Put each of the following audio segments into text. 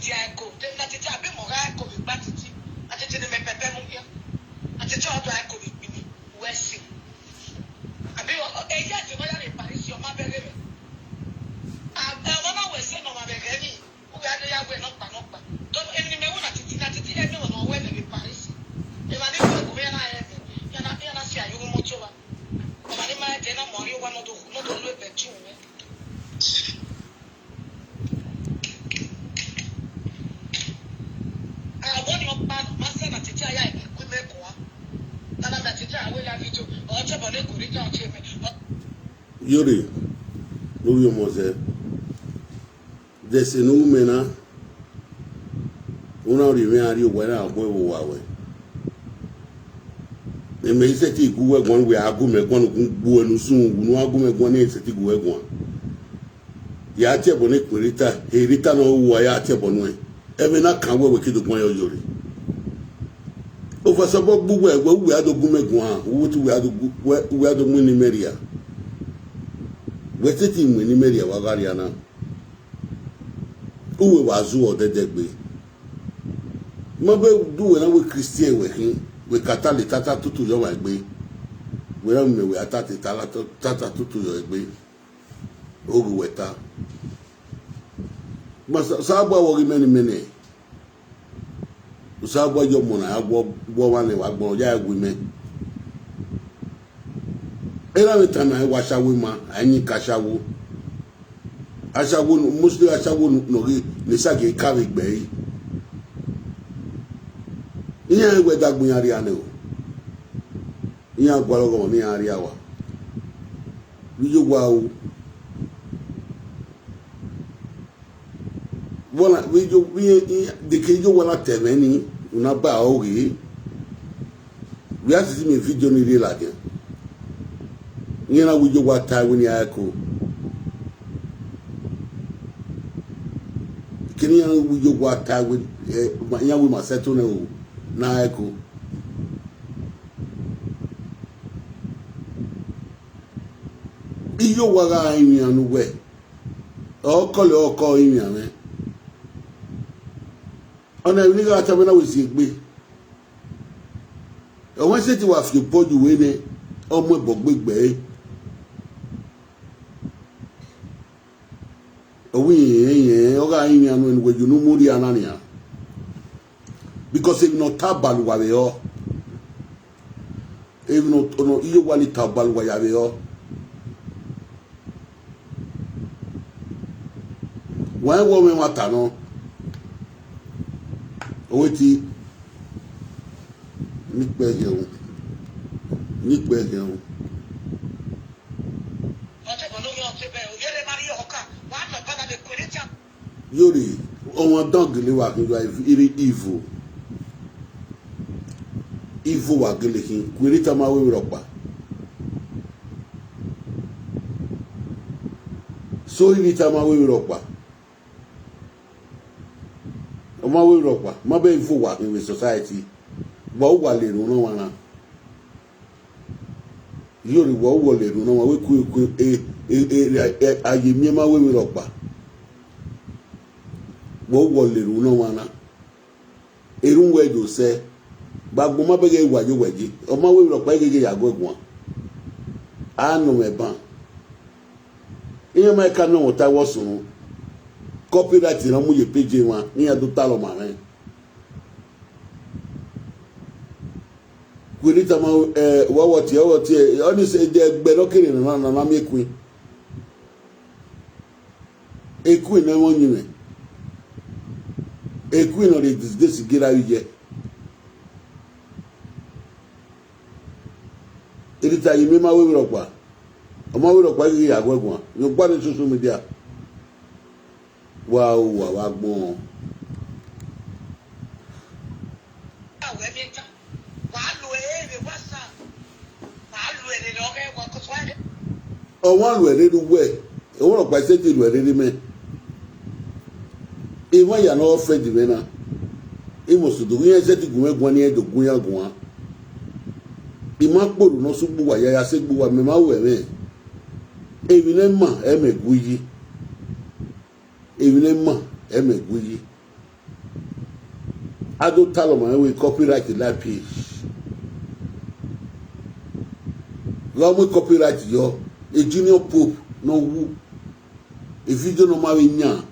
Atiti I go. Then Atiti I be more I go with Atiti. Atiti the pepe mumia. Atiti auto I go with me. West. I be a year to know in Paris, your mother. When I was saying on my baby, who had the way not Panopa. Don't any me want Atiti, I don't know where in Paris. If I didn't go where I am, you're not here, I see you much over. But I might then I'm more you want to not only the two. I want your bad master at the Jaya with me. And I'm at the Jaya, will have you to or chop on a good return to me. Yuri, Louis Mose. There's a new mena. Una remain you when I go away. They may say, go one way I go make one go and soon, no go make one is a go one. Yate bonnet Rita, a return over Yate Bonway. Every not can work with the one Yuri. Over Sabok Buwe, where we are the Gumegwan, we are the winning media. We're sitting winning media, Wagariana. Who was who or the dead way? Mother do when I was Christian with him, with Catali Tata to your way. Where we are Tata to your way. Ogueta. Masaba wori many. Usaba yo mona agbo wan le agbo ya egwime. Era we time I washa we ma anyi kashawo. Ashawo mostly ashawo no ni sage carry gbe. Iya we dagbun ari ane o. Iya gbalogo mi ari awa. Wi yo wa o. Voilà, we the Kejo wala temeni, una ba ori. We have to see me video ni real again. Yena we jo wa tai when ya ko. Kini ya we jo wa tai when ya we ma settle na na ko. Iyo wa ga imi anu we. O ko imi ame. On a nigga at when I was sick. I want to say to have you put you in it on my book big bay. We okay, and when you know Moody Anania. Because if not tabal warrior, if not no you want it tabal warrior. One woman matano. Oweti nikpe jeun Yuri on dog le wa kin iri evil wa gele kin kwirita ma we ropa so irita ma we ropa ma we ropa ma be info wa in society wa wa le run no wana Yuri wa le run no wa we ku aye mi ma we ropa wa le run no wana erun we do se gbagbo ma be ge wa jo weji o ma we ropa ge ya gogun anu me ban iye ma ka no ta wo sun copyright na mu ye page wa ni adu ta lo ma ren kwirita ma wo ti oni se je gbe lokere na mi eku na won yin me eku no de disgrace gira uje irita yi mi ma we ropa o ma we ropa ge ya gwegun yo gba ni social media wa gbon o wa lu ere du we o ro pa se ti lu ere me e wa ya no fe di me na e mo su do yen se ti gun egun ni e do gun ya gun e ma poru no su gbu wa ya se gbu wa me ma we me e bi ne ma e me gu yi evile ma emegbuyi Ado Taloma we copyright that page. Lọ́mú copyright yọ a junior pope no wu a video no ma we nya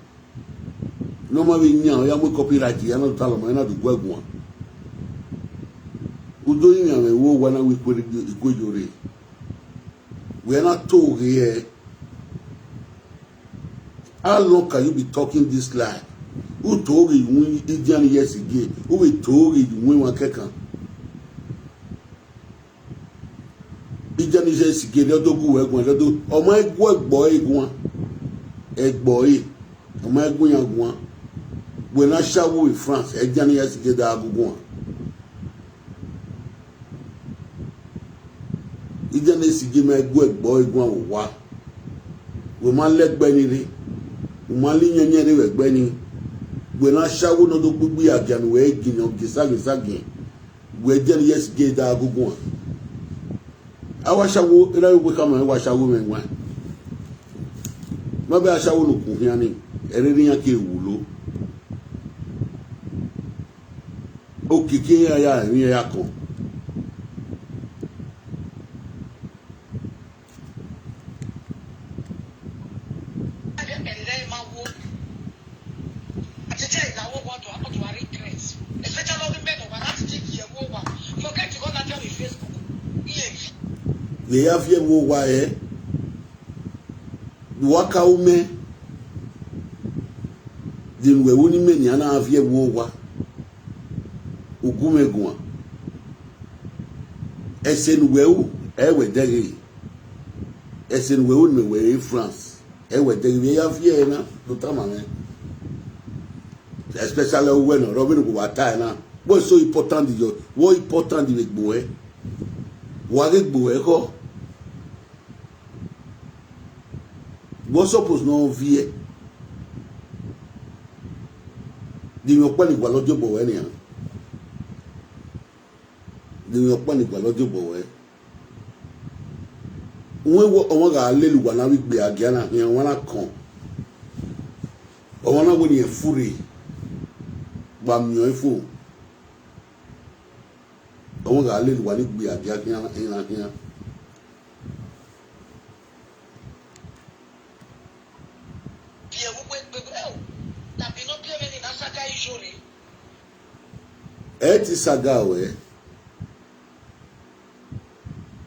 ya mu copyright ya no Taloma na do gwagun. Udo yin ya wo wana we kwere igojore. We are not told here. How long can you be talking this lie? Who told you when Indian years ago? Who we told you when one kekan? Indian years ago, they don't go work one. They do. Oh my God, boy, one. Egg boy. Oh my God, young one. When I shower in France, Indian years ago, they are going. Indian years ago, my God, boy, one. Wow. We man let Benny. We man linyanyere we Benny. When I shower no do bubu again, we again of the sagi. We then yes get that go go. Our shower, we come and wash our women one. Maybe I shower no kuhiani. Everything I kill wulo. Okay, ya mi yako. They have here wo wae waka ume din we woni meni ana have here wo wa ogumegua esen wewu ewe dege esen wewu me we France ewe dege we have here na to tamame especially when Robin go wata na what's so important is what important is boy what boy ko wọ́n suppose náà fi ẹ́ di mi ọ̀pẹ́ nígbà lọ́jọ́ bọ̀ wẹ́ nìyẹn di mi ọ̀pẹ́ nígbà lọ́jọ́ bọ̀ wẹ́ wọ́n wọ ọmọ gà lélùwà náà wípé àgíá náà yẹn wọ́n náà kàn ọmọ náà wọ́n yẹn fúre gbàmìyàn ifo ọmọ gà lélùwà nígbè àgíá yẹn. Eti saga we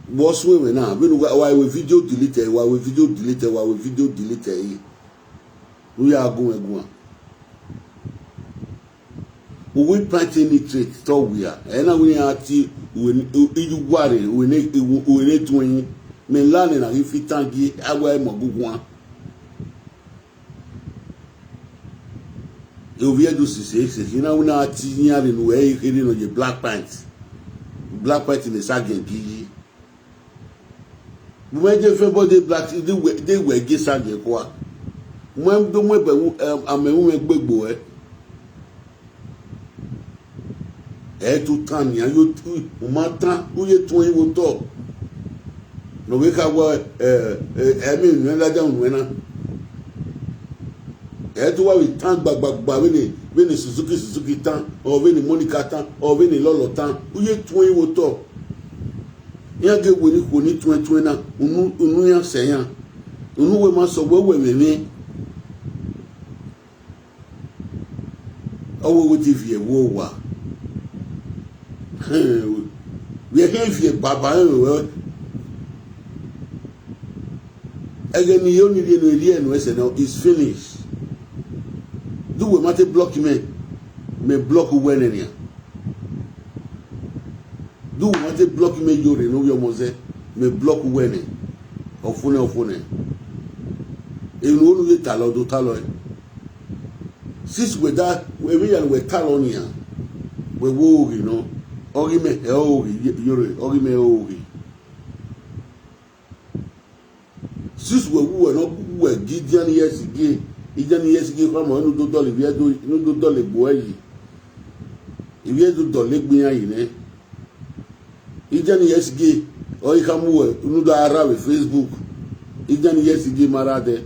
boss we na we no why we video deleted we are going we plant any trait so we are and we are ti we you worry we need twin me learning na if tangi awa mo gugun eu via do sucesso que não tinha ali no ele no de black pants in the sagin gigi when they favor the black they were get sagin kwa when do mo be amenu egbegbo tout temps ya yo o matan o ye tun yi wo to no we ka wa emi nu la da nu na to why we tank back when the Suzuki tank or when the Monica tank or when the Lolo tank we ye 20 woto ya ge we ni ko ni 20 na unu ya seyan unu we ma so we me owo we TV e wo wa we here baba we again you need no area no say now is finished. Do we matter block me block when any do we matter block me yore no your mose me block when ofune e no no ye talo do talo since we that we we talo nia we wo you know ori me yore ori me ori since we no we Gideon years again ijani yesigi kwa mo nu do dole bi edo nu do dole bo yi ibi edo dole gbin ayi ne ijani yesigi o ikamu we nu do ara we Facebook ijani yesigi marade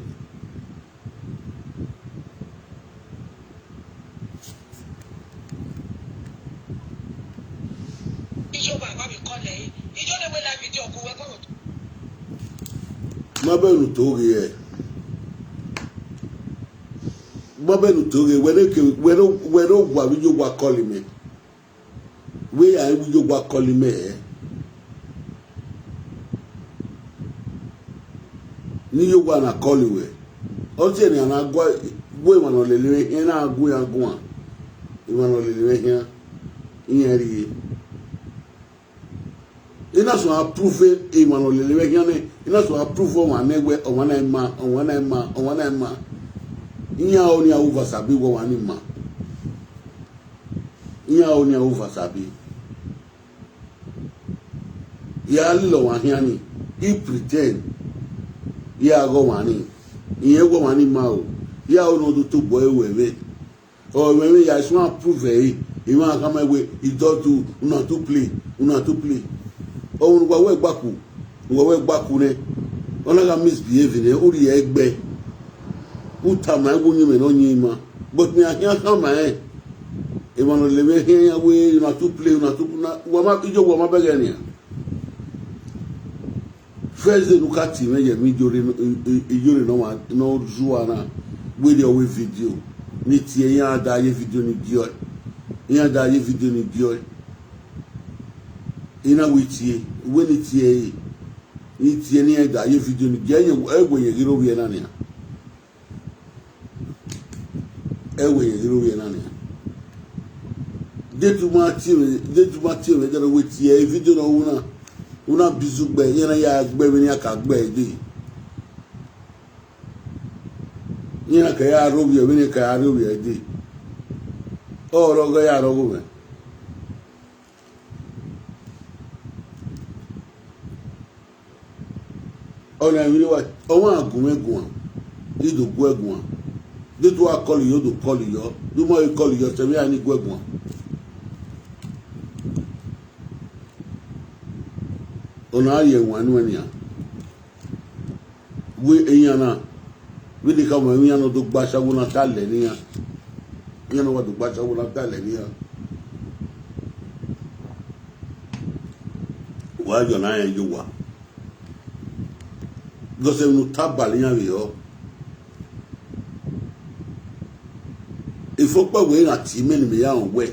Ijo le we la video ko we ko. Ma be nu to ge. Ma be nu to ge we no wa we yo wa call me. We are we yo wa call me. Ni yo wa na call we. O je ni ana gwa we wa no lele yin na agu ya gu an. I wa no lele yin yin ri. Ina so approve e wa no lele yin ni ina so approve o ma negwe o wa na ma Inya oni over sabi wo wa ni ma. Inya oni over sabi. Ya lo wa hiani. He pretend. Ya go wani. Iye go wani ma o. Ya ono do to boy wewe. O wewe ya so approve e. E ma ka ma we e do to una to play. O un gwa we gbaku. Wo we gbaku ne. Ona ga misbehave ne ori egbe. Uta ma go nyime no nyima. But me akia kama e. E ma no lebe here we una to play una to na wo ma ijo wo ma bege ni. First Lukati me ye mi jore no juana we dey we video ni tie yan da ye video ni dio yan da ye video ni dio ina we tie we ni tie ni da ye video ni dio ye egwe ye giro we na ni egwe ye giro we na ni de tu ma tie we da we tie video no una bizu gbe yana ya gbe ni aka gbe de yana ka ya robi ya ni ka ya robi ya de o ro ga ya ro go me ona mi wa o wa agun egun ido gu egun de to a call you do call you do mo call you se mi ani gu egun ona ye wanu ania we eyana we di ka mo eyana do gba sawo na tale ni ya eyana wa do gba sawo na tale ni ya wa jo na ye jo wa go se nu tabali ya yo il faut pas we na ti men me ya on we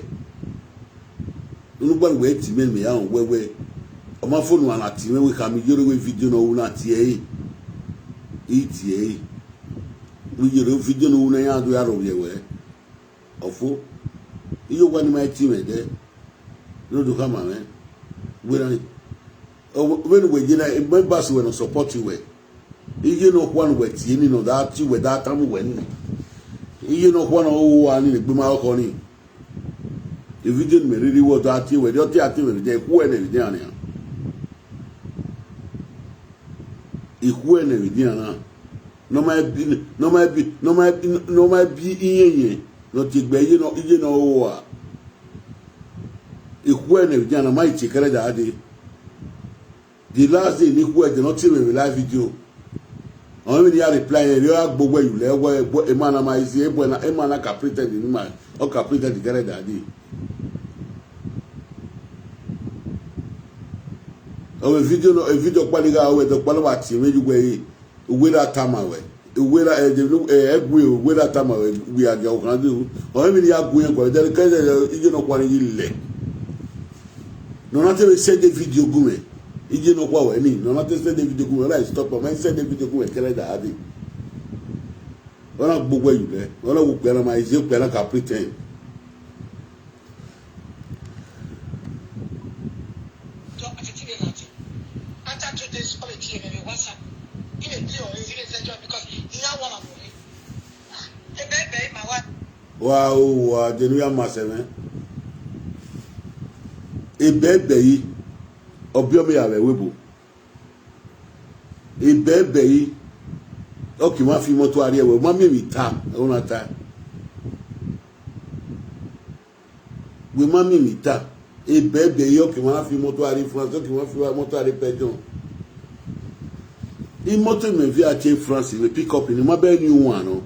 nu gba we ti men me ya on we ma phone wana ti we ka mi yoro we video no una ti e we yoro video no una ya do ya ro ye we ofo iyo wa ni ma ti me de no do kama me we na o we gina e members we no support you we iyo no kwa no we ti ni no that ti we that am we ni iyo no kwa no o wa ni gbe ma ko ni the video me really what that ti we do ti ati we de ku e na video ani iku ene vidia na no ma bi iyenye no ti gbe ye no wo a iku ene vidia na mai chikere da ade the last day ni ku e no ti me live video on me ya reply e yo gbogbo yu le wo e ma na mai si e ma na ka pretend ni ma o ka pretend kere da ade o video kwaliga we do kwalo ati meju gbe we that time we egwe we that time we are go kan do o mi ya gun ko de ke ije no kwani ile no na te se de video gume ije no kwa we ni no na te se de video gume right stop o me se de video gume kele da adi ona gbogbo yu le ona wo pe na ma ije pe na ka pretend wa de nu ya maseme ebebe yi obiomi ya we webo ebebe yi oki ma fi moto ari ewe ma mi ta ona ta we ma mi ta ebebe yi oki ma fi moto ari France oki ma fi moto ari Pedon i moto me vi a che France we pick up ni ma be new one no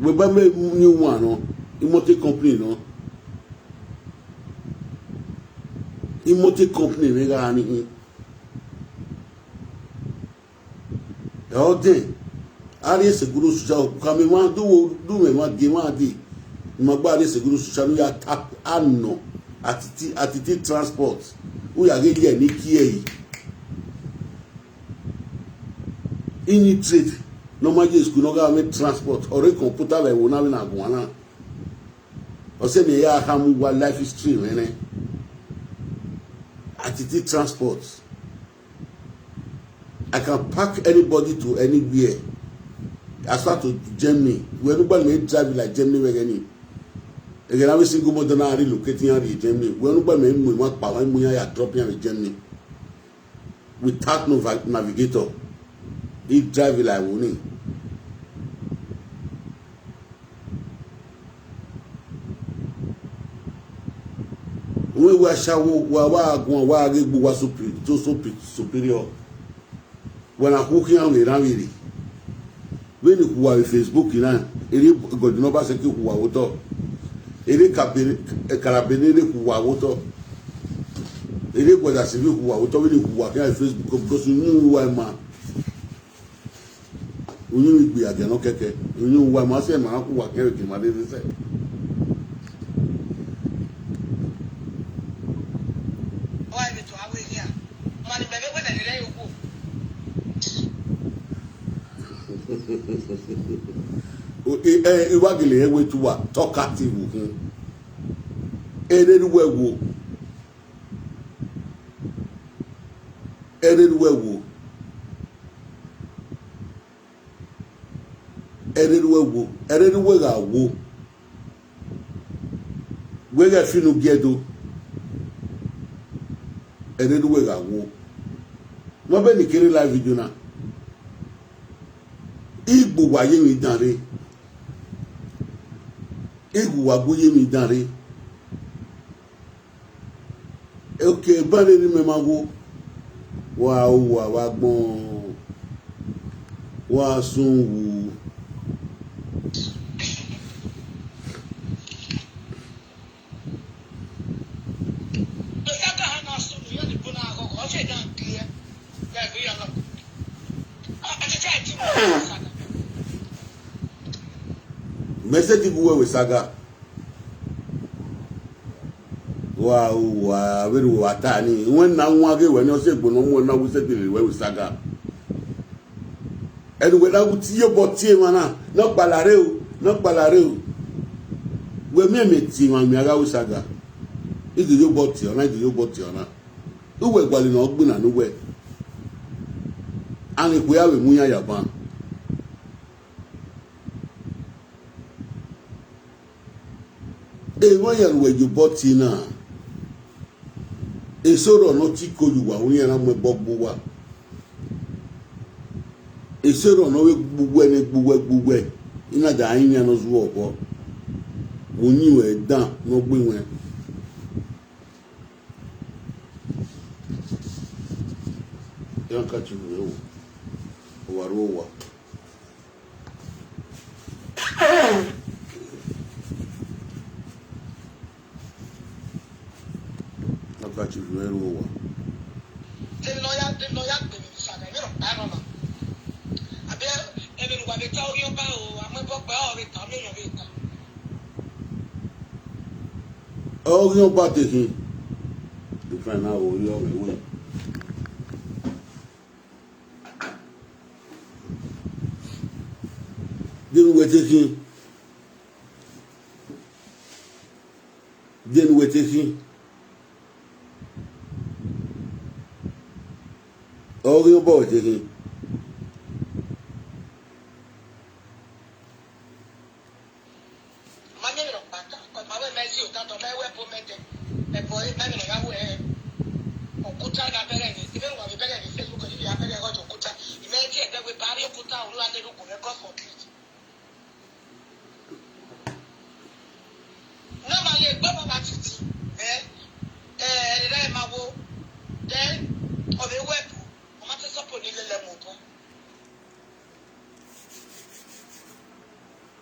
we ba me new one no i moto company no imote company me ga ni ode ari seguro social kame ma do me ma ge ma di ma gba ari seguro social ya tap anno atiti transport o ya ge je ni ki eyi ini trade normal je school no ga me transport ore computer le wo na we na go na o se me ya ha mu wa life history me Atiti transport. I can pack anybody to anywhere. As far to Germany. When nobody may drive like Germany where any. Again, every single mother now relocating here in Germany. When nobody may move what power and money are dropping here in Germany. Without no navigator. He drive like one. We were shawo wa agbo wa superior when I hooking on the ramiri when you were Facebook na ere godino ba se ki huwa woto ere karabene le huwa woto ere goda se bi huwa woto we huwa ki Facebook because you knew why ma unu igbe ageno keke unu why ma se ma huwa ki ma de se iwagile ewe tuwa talkative ereruwewo ereruwegawo wega finu giedo ereruwegawo no be ni kiri live video na igbo waye mi danre igbo wagoye mi danre okay bale ni me mawo wa gbon wa sunwu message buwe saga wa weru watani when na nwa ge we ni o se gbono mo na wo se dire we saga enu we la guti yo botie mana no gbalare o we me ti ma mi aga wo saga igi yo botie ona uwe gbali na ogbina no we ani ko ya we mu ya yaban wọ́n yẹn wẹ̀ ju bọ́tì náà èso rọ̀ náà tí kò yù wá wọ́n yẹn náà mọ ẹbọ gbó wa èso rọ̀ náà wẹ́ gbogbo ẹ̀ iná dà áyín yẹn náà zúwọ̀ ọ̀bọ wọ́n yí wẹ̀ dán náà gbé wọn. yẹn ká tìlú rẹ wò wà ló wà. Got you very well. The lawyer, Saga, you don't know. I bet everyone they tell you about, I'm going to buy it. Oh, you're about to see. You find out who you're going. Then we're taking. Oh, your boy taking.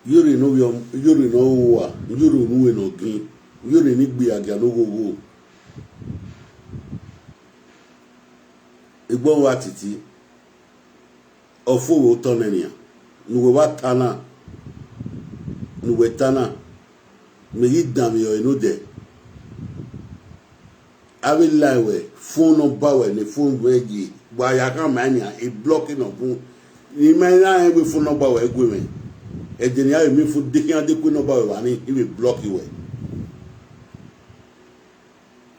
You know, no gain. You need be a ganogo. Egbon wa Atiti. Ofu wo tonenia. Nuwe wa tana. Nuwe tana. Me yi dam yo eno de. Awe liwe. Phone number we ne phone weji. Wa ya kan mania e blocking of phone. Ni mania e phone number we egwe me. E de ni awe mi fu dikin ade ku number we wa ni e we block you we.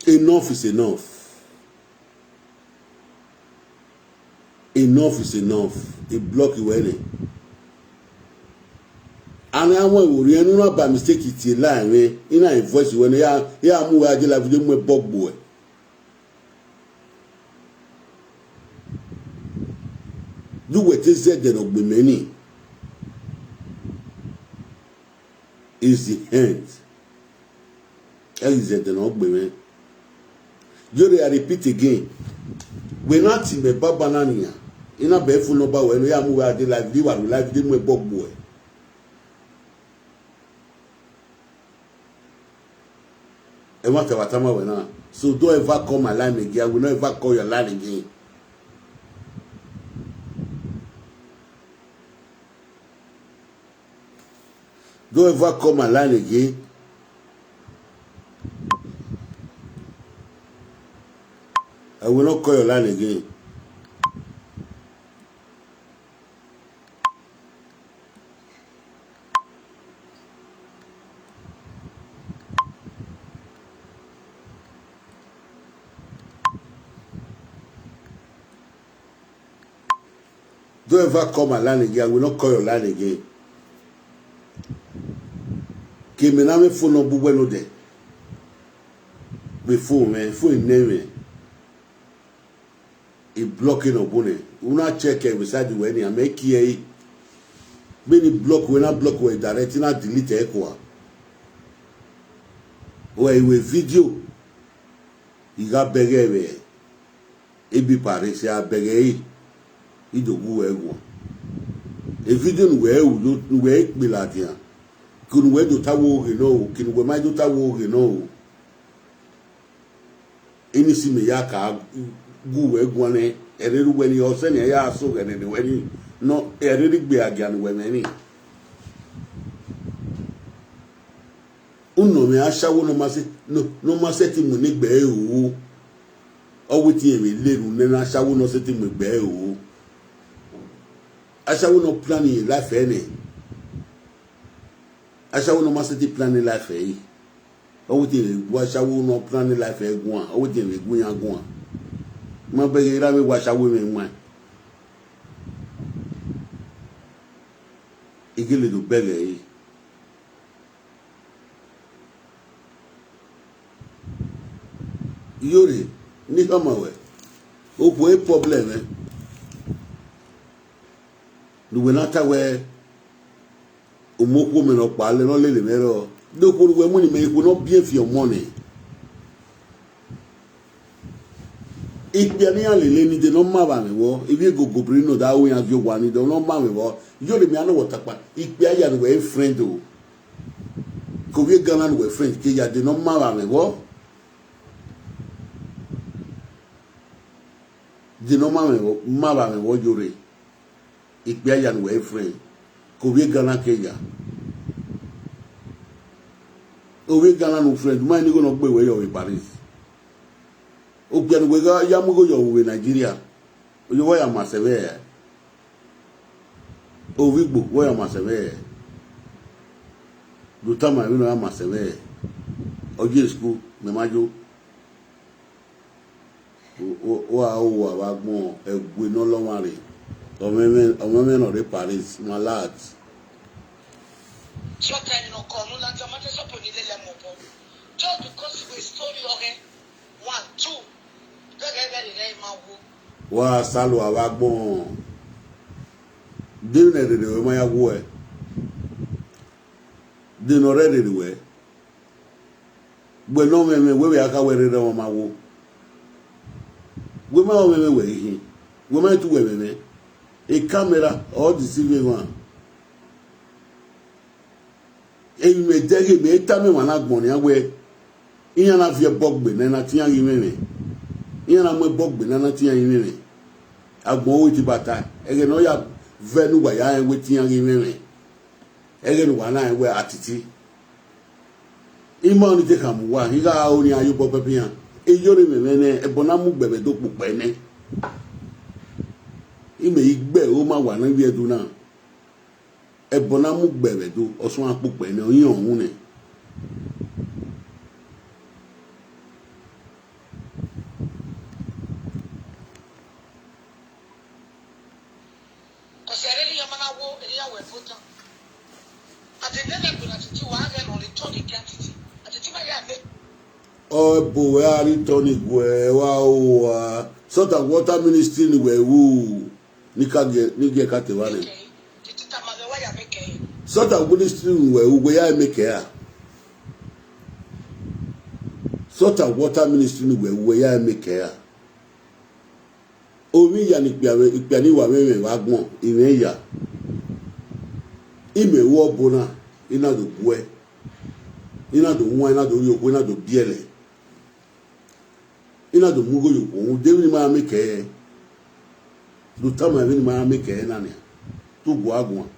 Enough is enough. Enough is enough. It block you any. And I want to remember by mistake it line me in a voice when ya move I la video me bog boy. Do what is said then of many is the end. Is it then of me? I repeat again. We not in the babanania. In a barefoot number when we are moving at the live video and live video with bog boy. And whatever time we now. So don't ever call my line again. I will not ever call your line again. Don't ever call my line again. I will not call your line again. Don't ever call my line again. I will not call your line again. Me na me phone no bu bueno de. Me phone me phone name. E blocking of bone. Una check beside the when I make here. Many block when I block we direct na delete echo. Where we video. You got begge. E bi pare se a begge. I do go ego. E video no we be la dia. Kun we do tawo no, kin we mai do tawo no. Any si me ya ka gu ego ne ereru we ni o se ne ya so gene ne we ni no ereru gbe agian we me ni. Uno me ashawo no ma se ti mu ni gbe o. O we ti e me leru ne na ashawo no se ti mu gbe o. Ashawo no plan in life any. Ashawo no master plan in life eh. O ti ashawo no plan in life eh gwan. O ti we gun yan gwan. Ma be ira me ashawo me nwan. Igele do bele eh. Yori ni kama we. O po e problem eh. We not aware Umoko men up pale no lele mero. Do for we money me will not be for your money. If be any lele ni de no ma me wo. If you go brino that way as you want it, no ma me wo. You le me ano what takpa. If be ya we friend o. Ko we gana we friend ke ya de no ma me wo. De no ma me wo yore. Ikbia yan we friend ko we gana keja o we gana no friend ma ni go no gbe we yo we Paris o bia no we ga ya mu go yo we Nigeria o yo ya masebe o we gbo we ya masebe do tama we no ya masebe o je school me majo o wa gbon egbe no lo wan re o meme no re Paris my lads so can no call no lanta mate so poni lele mo bo just because we story okay 1 2 gege le ma wo wa salu awa gbon de ne de we ma ya wo e de no re de we gbe no meme we aka we re de ma wo we ma o meme we hi we ma tu we meme a camera or the civil one. E me dege me tame wana gbon ya we. Iyan na vie bogbe na na tian yi meme. Iyan na mo bogbe na na tian yi meme. agbon oti bata ege no ya venu wa ya wetin yan reme ege no wa na we atiti imo ni te kam wa higa oni ayubo pepian eyore memene ebona mu gbebe do pupa ene ime igbe o ma wa na bi edu na ebona mu gbebe do osun apupa ene oyin ohun ne boy ari tonic we wa sort of water ministry ni we wu ni ge ka te wa ne sort of ministry we wu we ya make ya sort of water ministry ni we ya make ya omi ya ni pe ni wa me wa gbon ire ya ime wo bona ina do bue ina do won ina do yoko ina do biele ina do mugo yoko o de ni ma make do tama ni ma make na ne to go agun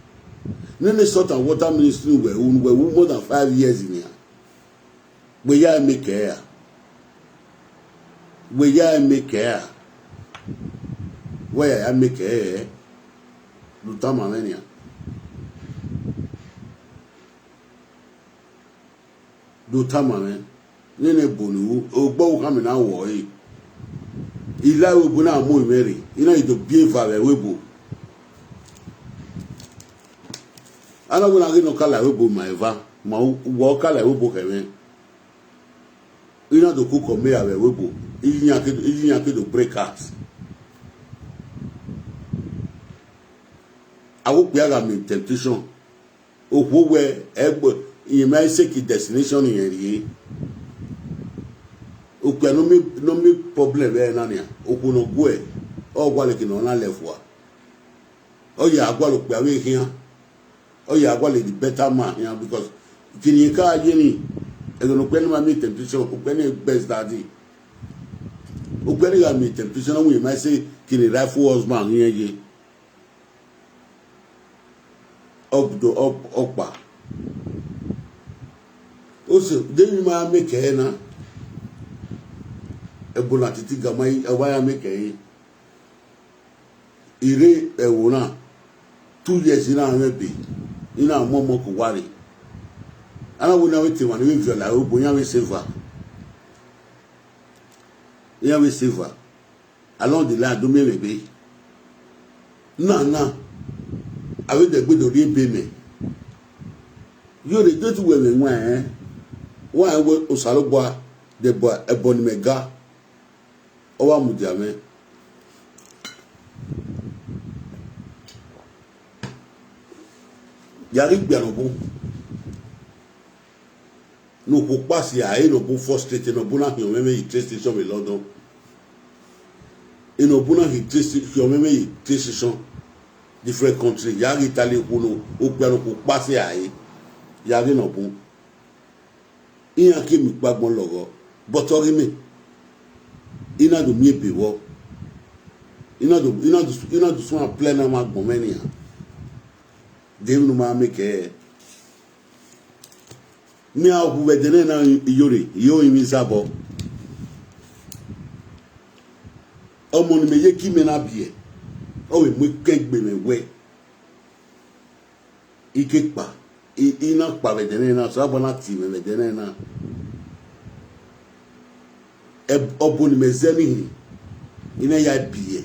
nene sort of water ministry we more than 5 years in here we ya make ya we ya make ya we ya make ya do tama ni ya do tama me nene bonu ogbo ka me na wo yi ila obu na mo imeri ina ido bie vale webo ana wona gi no kala webo ma eva ma wo kala webo keme ina do ku ko me ave webo iyinya ke do breakers awu pe aga me temptation owo we egbo you may say ki destination in here o pe no me problem e na nia o ku no go e o gwa le ki no na lefwa o ya gwa lo pe awe hian o ya gwa le the better man here because kini ka aye ni e no pe no ma me temptation o pe ni best daddy o pe ni ga me temptation we may say kini rifle husband here ye up pa also demi ma make na ebola titi gamai awaya make ire ewona 2 years ina mebe ina momo ko wari ana wona wete wan we viola obonya we silver ya we silver along the line do mebe na awe de gbedo ri be me yo le do tu we me wan wa we osalogba de bo eboni mega o wa mudiame yari gberobo no po pasi aye no po frustrate no bona hi o meme train station in London ino bona hi train station meme train station different country yari Italy kuno o gbero po pasi aye yari no po iya ke mi pagbon logo botori mi ina do mi ebewo ina do so a plan na magbon menia dem no ma make mi a hu wedene na yore yo imi zabo omo ni meye ki me na bie o we mu kegbe me we ike pa ina pa wedene na so abona ti me wedene na obuni mezeni ina ya bie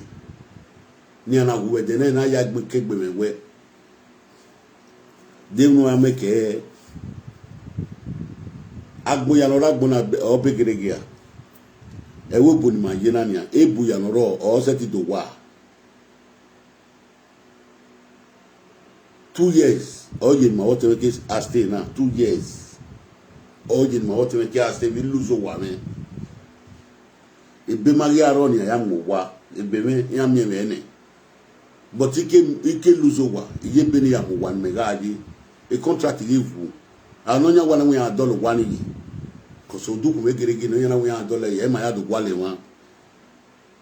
ni ana hu wedene na ya gbe kegbe me we dem no ameke agbo ya lora gbo na obegeregia ewo boni ma yena nia ebu ya loro o seti do wa 2 years oye ma what we case stay na 2 years oye ma what we case stay we lose wa me ebe mari aron ya mo wa ebe me ya mi ene but ike lose wa iye be ni ya mo wa me gaji a contract give anonya wana we adolo wani yi koso duku we gerege no yana we adolo ye ma ya do gwale wa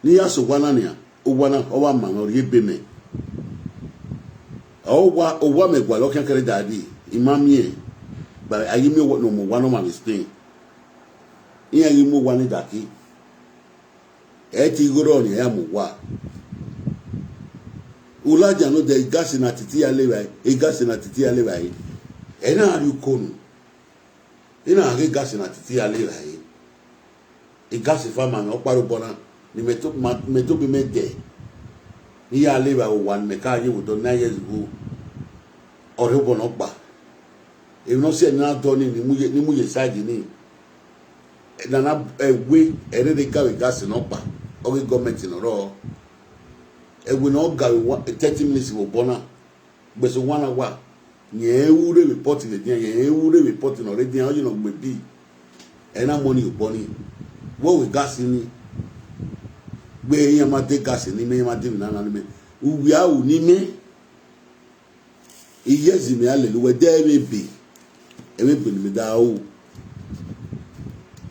ni ya so wana nia owana owa mama ori ebe me owa me gwa lo kan kere dadi imamie ba ayi mi no mo wa no ma Spain iya yi mo wa ni daki e ti goro ni ya mo wa ulaja no de gas na Atiti ya lewa e gas na Atiti ya lewa e na ari konu ina ari gas na Atiti ya lewa e gas fama no paro bona ni meto bi me de ni ya lewa o wan me ka yi wo do 9 years ago ore bona pa e no se na do ni mu ye side ni na we ere de ka we gas no pa o government no ro e we no ga 30 minutes wo bona gbeso 1 hour nye ewure report le dia nye ewure report no re dia o you no gbe bi e na money o boni wo we gas ni gbe yan ma de gas ni me ma de na ni me uwi a u ni me iyezi me hallelujah de be e me pe ni me da o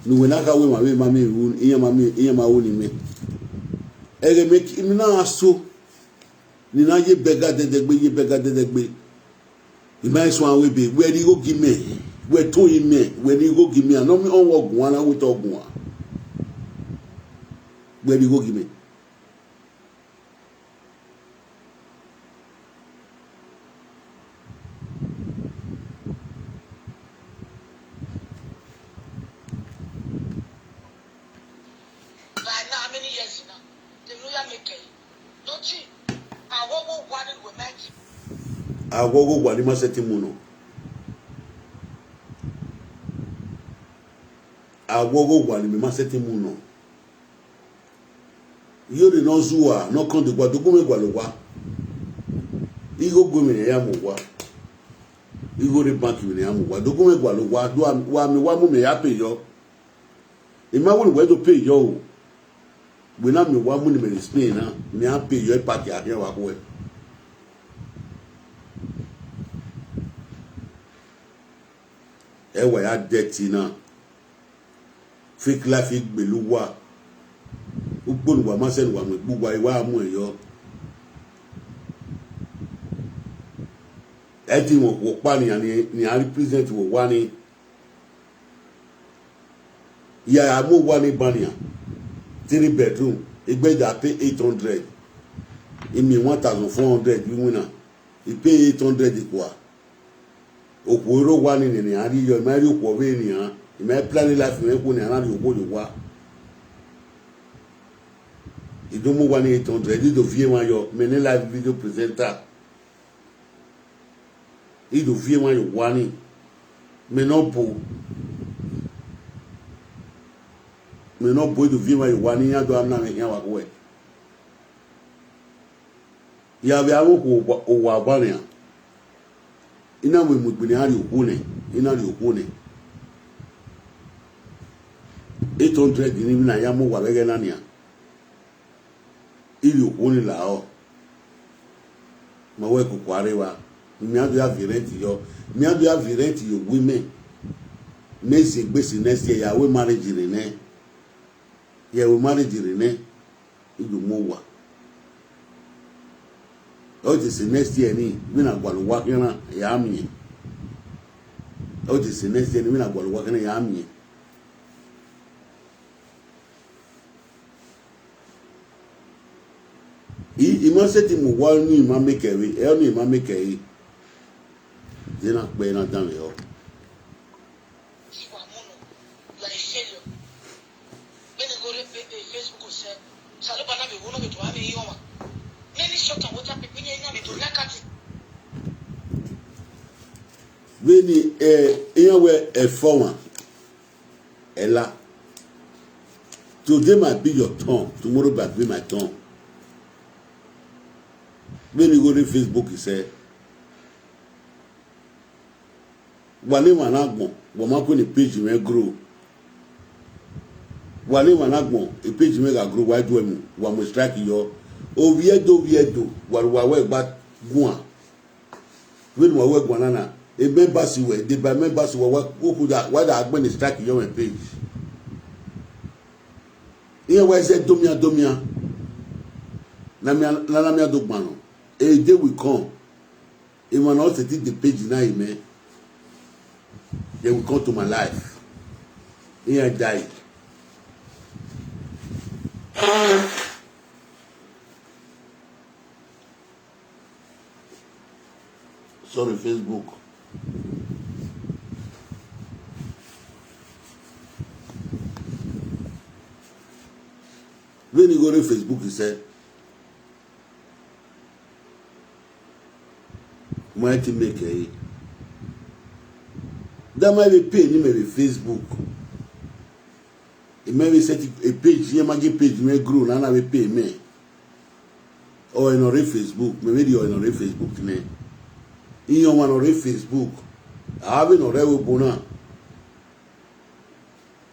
nu we na ka we ma me wu iyan ma wo ni me ere me ki mi na so ni na ye bega de gbe ima so an we be we ri go gi me we to yi me we ri go gi me no mi on wo gun ana we to gun we ri go gi me awogo wali maseti muno awogo wali me maseti muno yori no zuwa no kon de gwa dogume gwa lo wa igo gome ya mo wa igo re bank mi ya mo wa dogume gwa lo wa do wa mu me ya pay yo e ma woni we do pay yo o we na me wa mu ni me Spain na me ya pay yo e pack ya here wa ko ewa ya dirty na fake life gbelu wa ugbonu wa ma se wa mo gbugwa iwa mu eyo eti wo pa ni a represent wo wa ni ya mo wa ni bania 3 bedroom igbeja pay 800 imi 1400 we winner e pay 800 kwa okoro wa ni ari yo mari okwo we ni han me plan life me ko ni ana ri okwo yo wa idomo wa ni 800 do vie wa yo me ni live video presenter ido vie wa yo wa ni me no bo ido vie wa yo wa ni ya do amna me yan wa ko ya bi awo ko o wa ba ni ina we mu gbini ari okune ina ri okune 800 ni na ya mo wa bege na nia iri okune la o ma we ku kware wa mi adu ya virenti yo women nesi gbesi nesi ya we marriage re ne ya we marriage re ne idu mo wa o ti se next year ni mi na gwalu wa kana ya mi o ti se next year ni mi na gwalu wa kana ya mi i ma se ti mu wa ni ma mekewe e ni ma mekewe dina pe na dan yo Veni iyawe efowa ela today might be your turn, tomorrow might be my turn. When you go to Facebook, you say wale wanagbon wọ́n máa pè ní page me grow wale wanagbon a page me ga grow why do emu wa mo strike yo oviedo wa we gba gun a when wa we gwan na a members we the by members we who that why that agbe ni strike yo on page here we say domia na mi adogmano a day will come it will not set the page now man they will come to my life here I die sorry Facebook when you go to Facebook he said might make a that might be pay you maybe Facebook it may be set a page you might get page may grow and I will pay me or in a Facebook maybe you are in a Facebook name in your one or Facebook I have no real bona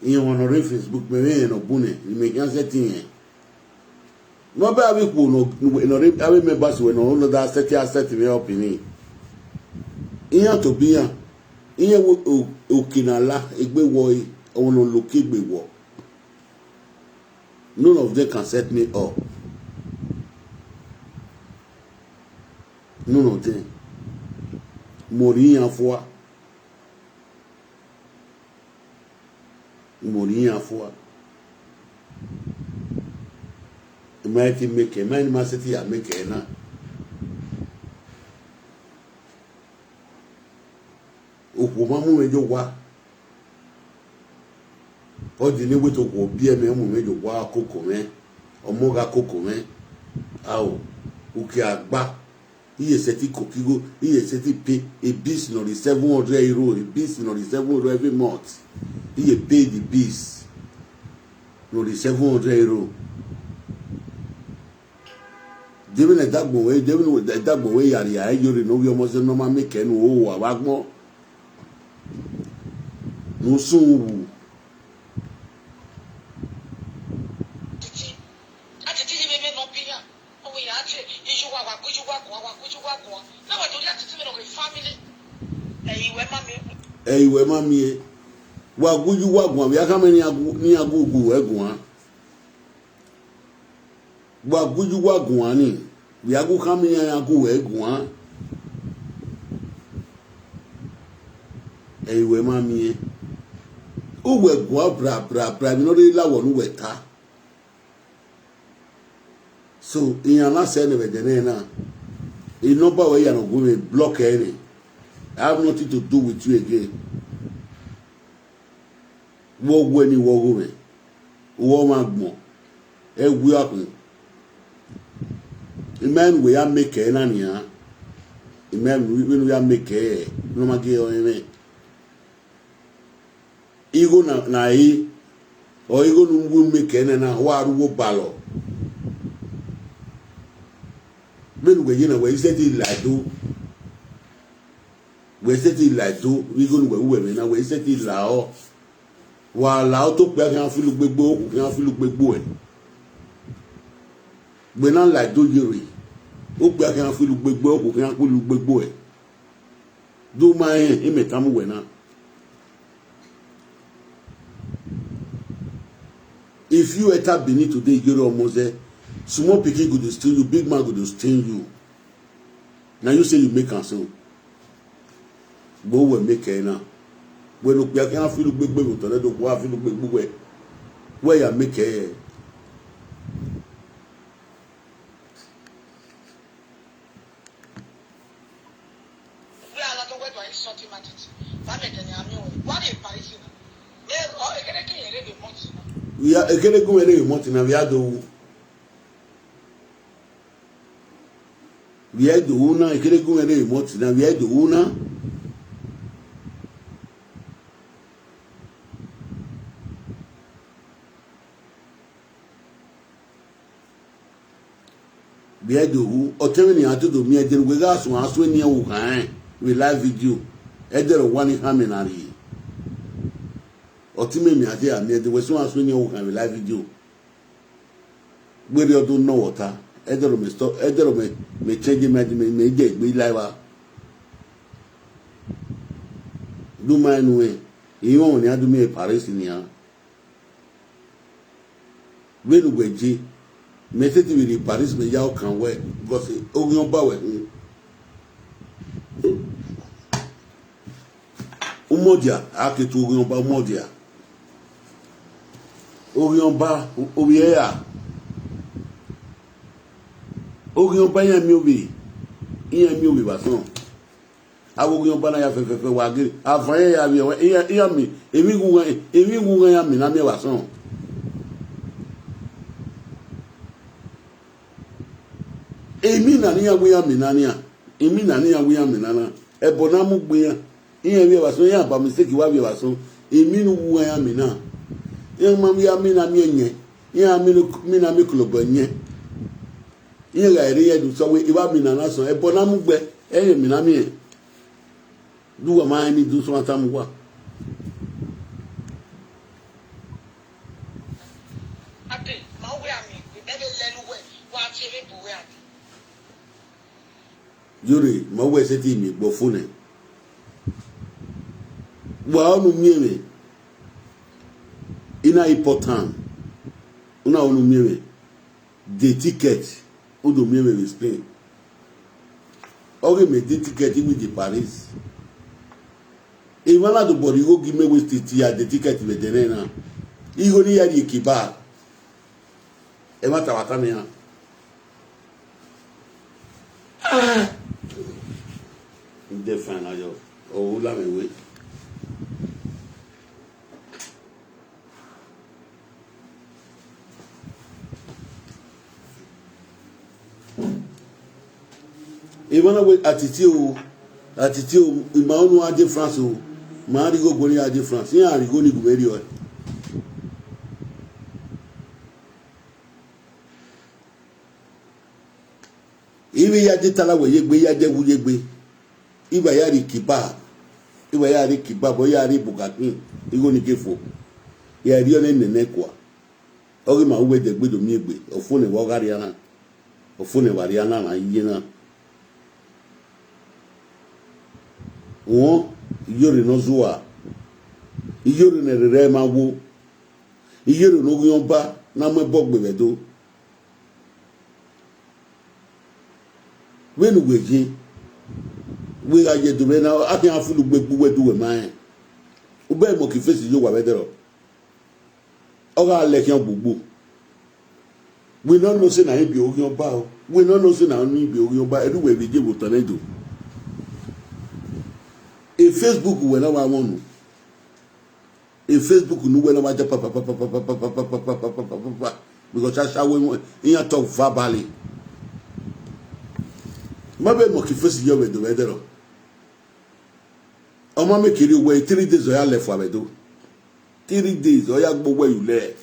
in your one or Facebook maybe no bune you make answer thing no be have people no in a members when all of that set me up in it in to be in okinala egbe wo ono loke egbe wo none of them can set me up none of them mori afwa mighty make a man must say make a na okuma mu mejo wa o di ni we to ko bi e me mu mejo wa koko me omo ga koko me awo uki agba iye seti kokigo iye seti pay a bis no the 700 euro a bis no the 700 every month iye pay the bis no the 700 euro Devin a dagbo we yari ya yori no we almost no ma make no o wa gbon no sun Atiti ni me no pia o we ya che iju wa na wa to ya titi me no family iwe mami wa guju wa gwan we aka me ni agugu egun wa guju wa gwan ni we agu ka me ni agu egun iwe mami uwe gwa bra no re lawo nu weta so in ana say ne be na in number where you no go me block any I have nothing to do with you again wo gwe ni wo go me wo ma gbon e wi apun amen we are make na ni ha amen we are make no ma ge o me igo na yi o igo nu wu make na wa ruwo balo ben we yina we said it like do we said it like do we go we na we said it la o wa la o to pe kan fi lu gbegbo e gbe na like do yiri o pe kan fi lu gbegbo o kan fi lu gbegbo e do ma e me tamu we na if you enter Benin today you almost there small pikin go to steal you big man go to steal you now you say you make am so bo we make na we no pe kan fi lu gbegbo to le do wa fi lu gbegbo we where you make we are not going to insult him at it ba me den ami o wa dey paris na me o ekere kin ere be month na we are ekere gun ere month na we are do we are do una ekere gun ere month na we are do una we are do o tell me atu do me e we ga so aso ni e wo kan we live video e dey one haminari otime mi ade ami de we so aso ni e wo kan we live video we dey do no water e dey me stop e dey me change me je gbe live do man we e won ni adu me Paris ni ha we nu gbeje me say ti we Paris me ya kan we because ogun ba we umodia aketu ogun ba umodia ogun ba obiye ya ogun ba yan mi obi iyan mi obi ba son awogun ba na ya fefefe wa giri afaye ya bi iya mi emi gun ya mi na mi wa son emi na ni ya gun ya mi na ni a emi na ni ya gun ya mi na na ebo na mu gbin ya iyan bi wa son ya ba mistake wa bi wa son emi nu gun ya mi na ya ma mi ya mi na mi enye ya mi na mi club enye iyan ga ere ye du so we iwa mi na na son ebo na mu gbe eyin mi na mi e do a man do so atam wa ade ma we ami we be lenu we wa chire bu we ade yore ma we se ti mi gbo fone wa onu mieme ina important una onu mieme the ticket o do mieme we Spain oge me the ticket with the Paris Imana do body go give me with the ticket with the nena. Igo ni ya di kiba. E mata watame ya. Inde fana yo. O la me we. Imana we Atiti o imanu aje France o. Ma rigo goni aje France ya rigo ni gumeri o ibi ya de tala we yegbe ya de wuyegbe iba ya ri kiba bo ya ri bugatin igo ni kefo ya ri one nene kwa ogi ma uwe de gbe do mi egbe ofune wo gari ana ofune wari ana na yiye na won iyore no zuwa iyore ne rere ma wo iyore no gun ba na mo bogbe bedo wenu gbeji we aje do be na akin afulu gbegbu wedu we man o be mo ki face yo wa bedero o ga le kian gbogbo we no know say na bi ogun ba o we no know say na ni bi ogun ba edu we bi je wo tanedo a Facebook we na wa wonu a Facebook nu we na wa ja papa because asha we in talk verbally mabe mo ki face yo we do bedero o ma me kiri we 3 days o ya left wa bedo 3 days o ya gbogbo you le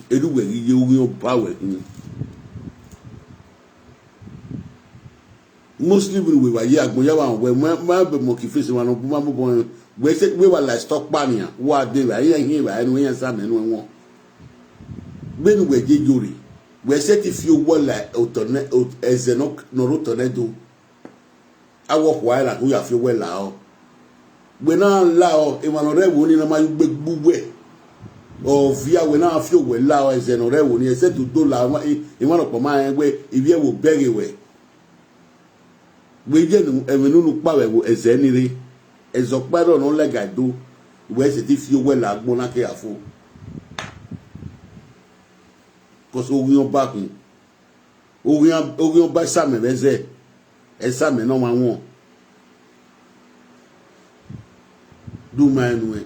edu we ye ogun ba we ni mostly we were here agboya wa we ma be mo ki face wa no bu ma bo we say we were like stock pania wa dey wa here wa enu yan sa menu won benu we je jori we say if you were like otone ezeno no rotonedo awo kwa la ku ya fi we la o we na la o e ma no re wo ni na ma gbe gbugbe o via we na fi we la o ezeno re wo ni e say to do la e ma no po ma en we ibi e wo bege we we je nu emenu nu pa we wo ezenire ezopero no lega do we se ti fi we la gbo na ke afo cause ogun ba kun ogun ba sa me beze e sa me no ma won do ma enu e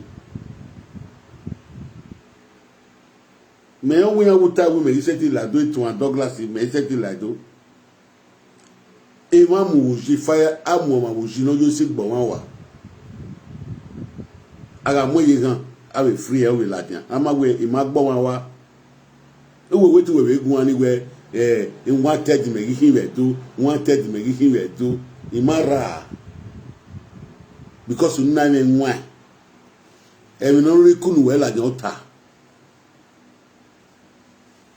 me o ya wuta we me se ti la do eto an Douglas me se ti la do e ma mu ji fire amu ma mu ji no yo si gbo wan wa aga mo ye gan a we free e we la dia ama we e ma gbo wan wa e we ti we gun ani we in 130 me gi we do 130 me gi we do e ma ra because una me nwa e me no re kunu we la dia ota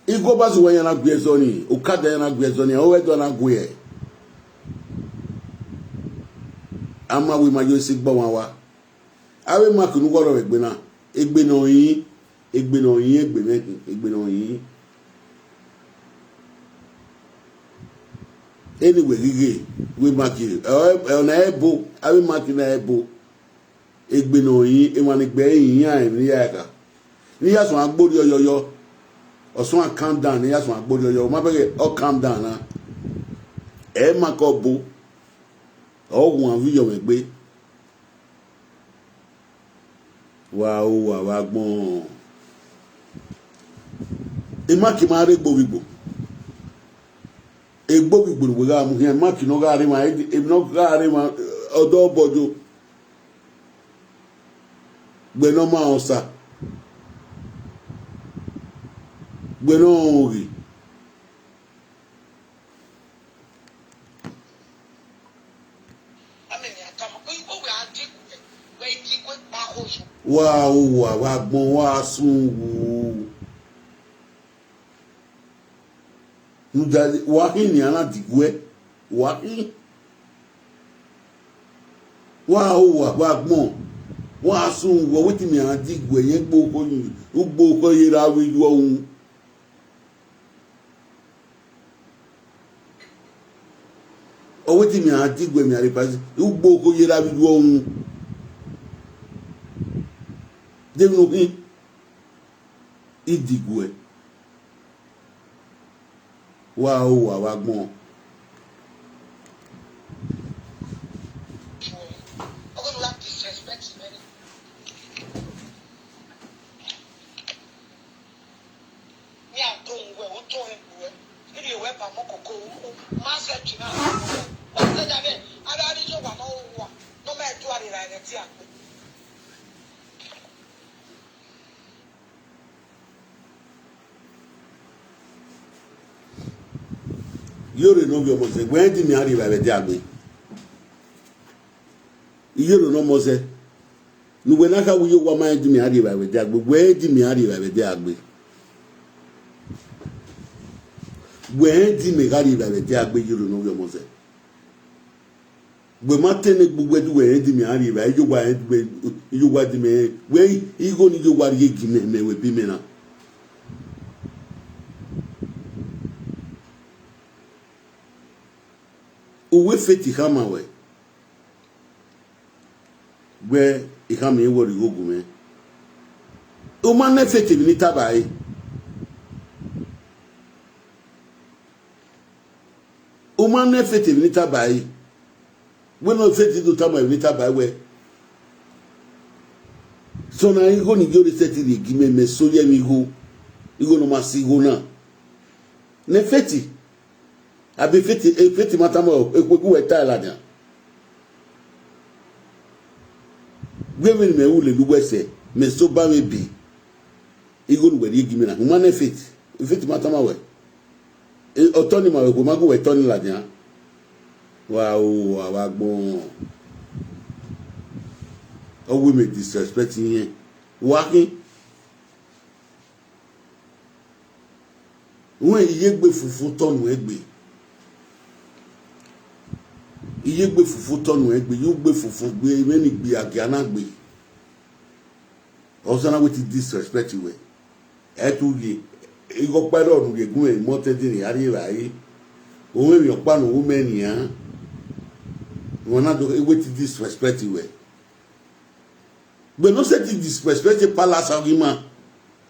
e go ba so we na gbe zoni o ka da na gbe zoni o we do na gbe ama we ma yo si gbo wan wa awe ma kunu goro egbe na egbe no yin egbe me egbe no yin anyway gige we maki na ebo abi maki na ebo egbe no yin e wan gbe yin an ni aka ni ya so agbori oyoyo osun calm down ni ya so agbori oyoyo ma be o calm down na e mako bo o wan vi yo me gbe wa o wa gbon e maki ma re gbo wigbo egbo gburu ga mu hin maki no ga ri ma e no ga ri ma odo bojo gbe no ma osa gbe no ri wa gbon wa sun wo nudali wa hin ana digwe wa hin wa gbon wa sun wo wetin mi ana digwe yen gbo ko yira wi yo ohun o wetin mi ana digwe mi ari pasi gbo ko yira wi yo ohun de no hin idigwe wa gbon yore no bi omo se gwen di mi ari ba be de agbe yore no mo se nu we na ka wu yo wa ma di mi ari ba be de agbe gwen di mi ari ba be de agbe gwen di mi ari ba be de agbe yore no bi omo se gbe ma tene gbugbe du we di mi ari ba yo wa di me we igo ni yo wa ri gi me we bi me na uwe feti kama we gbe ikama e wori ogun me o ma na feti ni tabai o ma na feti ni tabai we no feti do tabai ni tabai we so na igo ni jori seti di gime me so ye mi go igo no ma si go na ne feti abi feti matamo ekweku weta ladan gbemin me wu le duwese me so ba me bi igolu we gi mi na mo na feti matamo we otoni ma we ko mago we toni ladan wa gbon o we me disrespect yin wa kin won iye gbe fufu tonu egbe iye gbe fufu tonu egbe yo gbe fufu gbe meni gbe agiana gbe osana with disrespect we etugi igo paro nu ye gun e motedi ni ari rai o me mi opa nu women yan wona do with disrespect we gbe no se disrespect palace agima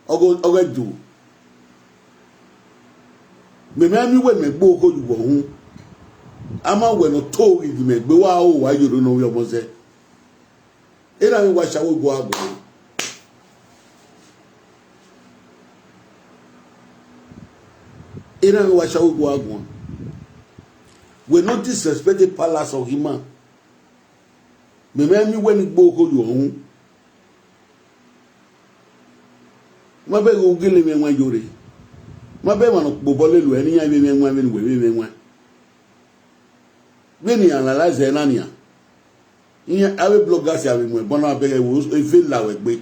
ogo do me mi we me gbo ko ju wo hun ama we no to igi me gbe wa o wa yoro no yo mo se era mi wa shawo go ago era mi wa shawo go ago we not disrespect the palace of him me mi we ni gbo ko ju ohun ma be go gele me wa yore ma be ma no gbo lelu eni yan me nwa me ni we nwa beni analyze enania iyan awe bloggers ya we mo bona abere wo e fe la we gbe